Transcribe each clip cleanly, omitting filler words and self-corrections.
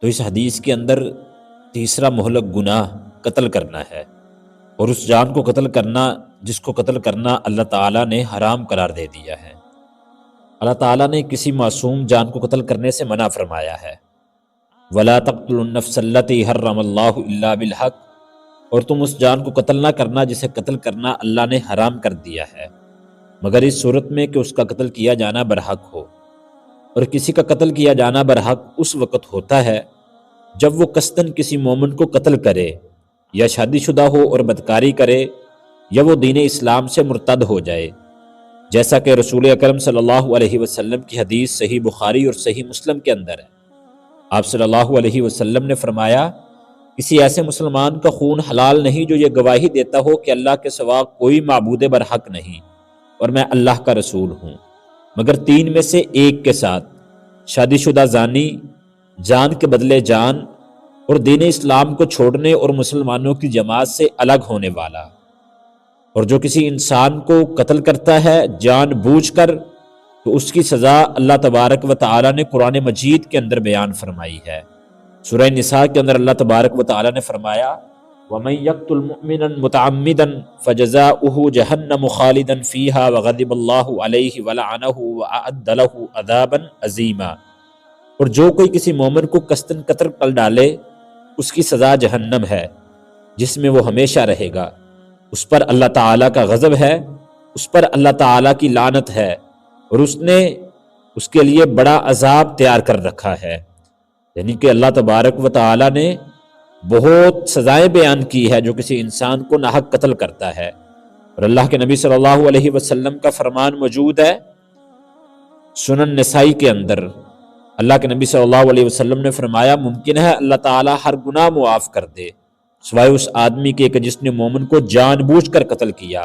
تو اس حدیث کے اندر تیسرا مہلک گناہ قتل کرنا ہے، اور اس جان کو قتل کرنا جس کو قتل کرنا اللہ تعالیٰ نے حرام قرار دے دیا ہے۔ اللہ تعالیٰ نے کسی معصوم جان کو قتل کرنے سے منع فرمایا ہے، وَلَا تَقْتُلُوا النَّفْسَ الَّتِي حَرَّمَ اللَّهُ إِلَّا بِالْحَقِّ، اور تم اس جان کو قتل نہ کرنا جسے قتل کرنا اللہ نے حرام کر دیا ہے، مگر اس صورت میں کہ اس کا قتل کیا جانا برحق ہو۔ اور کسی کا قتل کیا جانا برحق اس وقت ہوتا ہے جب وہ قصداً کسی مومن کو قتل کرے، یا شادی شدہ ہو اور بدکاری کرے، یا وہ دین اسلام سے مرتد ہو جائے، جیسا کہ رسول اکرم صلی اللہ علیہ وسلم کی حدیث صحیح بخاری اور صحیح مسلم کے اندر ہے۔ آپ صلی اللہ علیہ وسلم نے فرمایا، کسی ایسے مسلمان کا خون حلال نہیں جو یہ گواہی دیتا ہو کہ اللہ کے سوا کوئی معبود برحق نہیں اور میں اللہ کا رسول ہوں، مگر تین میں سے ایک کے ساتھ: شادی شدہ زانی، جان کے بدلے جان، اور دین اسلام کو چھوڑنے اور مسلمانوں کی جماعت سے الگ ہونے والا۔ اور جو کسی انسان کو قتل کرتا ہے جان بوجھ کر، تو اس کی سزا اللہ تبارک و تعالی نے قرآن مجید کے اندر بیان فرمائی ہے۔ سورہ نساء کے اندر اللہ تبارک و تعالی نے فرمایا، وَمَن يَقْتُلْ مُؤْمِنًا مُتَعَمِّدًا فَجَزَاؤُهُ جَهَنَّمُ خَالِدًا فِيهَا وَغَضِبَ اللَّهُ عَلَيْهِ وَلَعَنَهُ وَأَعَدَّ لَهُ عَذَابًا عَظِيمًا، اور جو کوئی کسی مومن کو قصداً قتل کر ڈالے اس کی سزا جہنم ہے جس میں وہ ہمیشہ رہے گا، اس پر اللہ تعالیٰ کا غضب ہے، اس پر اللہ تعالیٰ کی لعنت ہے، اور اس نے اس کے لیے بڑا عذاب تیار کر رکھا ہے۔ یعنی کہ اللہ تبارک و تعالیٰ نے بہت سزائیں بیان کی ہے جو کسی انسان کو ناحق قتل کرتا ہے۔ اور اللہ کے نبی صلی اللہ علیہ وسلم کا فرمان موجود ہے سنن نسائی کے اندر۔ اللہ کے نبی صلی اللہ علیہ وسلم نے فرمایا، ممکن ہے اللہ تعالیٰ ہر گناہ معاف کر دے سوائے اس آدمی کے کہ جس نے مومن کو جان بوجھ کر قتل کیا،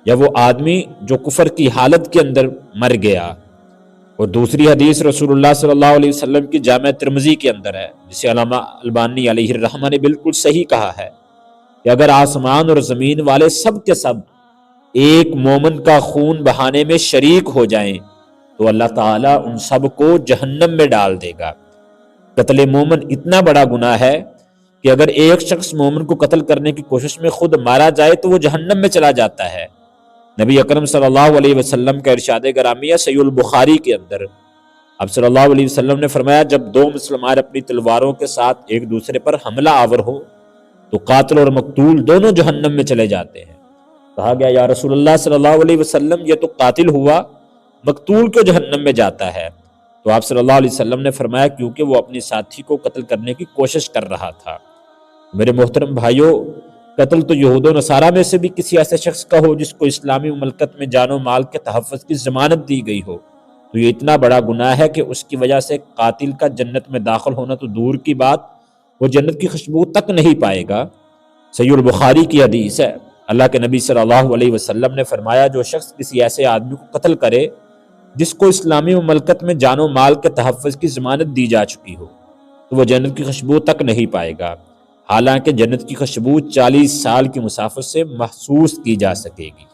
یا وہ آدمی جو کفر کی حالت کے اندر مر گیا۔ اور دوسری حدیث رسول اللہ صلی اللہ علیہ وسلم کی جامع ترمذی کے اندر ہے، جسے علامہ البانی علیہ الرحمہ نے بالکل صحیح کہا ہے کہ اگر آسمان اور زمین والے سب کے سب ایک مومن کا خون بہانے میں شریک ہو جائیں تو اللہ تعالیٰ ان سب کو جہنم میں ڈال دے گا۔ قتل مومن اتنا بڑا گناہ ہے کہ اگر ایک شخص مومن کو قتل کرنے کی کوشش میں خود مارا جائے تو وہ جہنم میں چلا جاتا ہے۔ نبی اکرم صلی اللہ علیہ وسلم کا ارشاد گرامی ہے صحیح البخاری کے اندر، اب صلی اللہ علیہ وسلم نے فرمایا، جب دو مسلمان اپنی تلواروں کے ساتھ ایک دوسرے پر حملہ آور ہو تو قاتل اور مقتول دونوں جہنم میں چلے جاتے ہیں۔ کہا گیا، یا رسول اللہ صلی اللہ علیہ وسلم، یہ تو قاتل ہوا، مقتول کیوں جہنم میں جاتا ہے؟ تو آپ صلی اللہ علیہ وسلم نے فرمایا، کیونکہ وہ اپنی ساتھی کو قتل کرنے کی کوشش کر رہا تھا۔ میرے محترم بھائیوں، قتل تو یہود و نصارہ میں سے بھی کسی ایسے شخص کا ہو جس کو اسلامی مملکت میں جان و مال کے تحفظ کی ضمانت دی گئی ہو، تو یہ اتنا بڑا گناہ ہے کہ اس کی وجہ سے قاتل کا جنت میں داخل ہونا تو دور کی بات، وہ جنت کی خوشبو تک نہیں پائے گا۔ صحیح البخاری کی حدیث ہے، اللہ کے نبی صلی اللہ علیہ وسلم نے فرمایا، جو شخص کسی ایسے آدمی کو قتل کرے جس کو اسلامی مملکت میں جان و مال کے تحفظ کی ضمانت دی جا چکی ہو، تو وہ جنت کی خوشبو تک نہیں پائے گا، حالانکہ جنت کی خوشبو 40 سال کی مسافت سے محسوس کی جا سکے گی۔